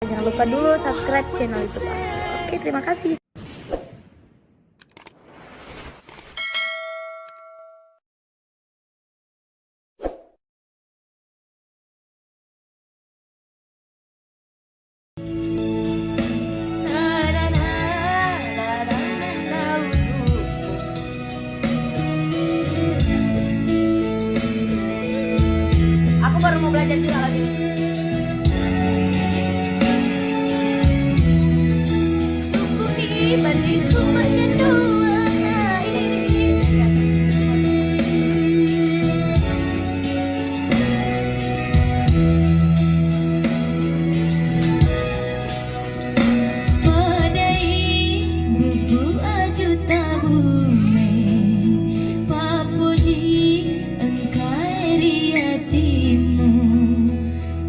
Jangan lupa dulu subscribe channel YouTube aku. Oke, terima kasih. Aku baru mau belajar juga lagi nih. Sukuni balikku menyentuh Padai bubu ajuta bume Papuji engkai riatimu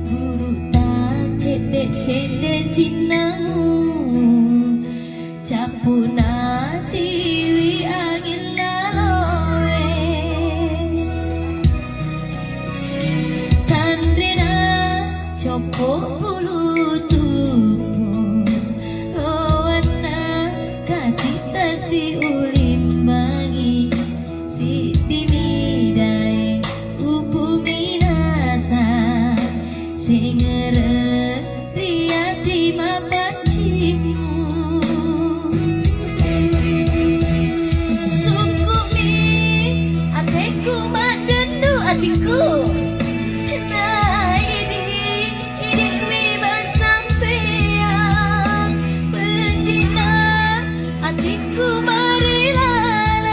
Guru tak cedek-cedek cinamu Capuna tiwi angin lawe Tandrena copok bulu tubuh Rawana kasih tasi ulimbangi Siti midai upu minasa Singere riati mapancimu Sukumi ateku madendu atiku Nah ini wibas sampean Berdina atiku marilalang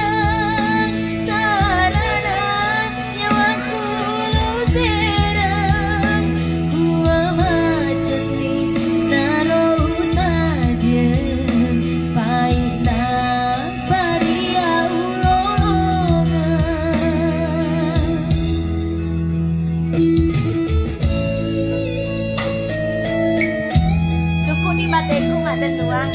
Sarana nyawaku luserang Buah macet ni naro tajem Paina paria ulolongan Suku di bateku mak dan nuang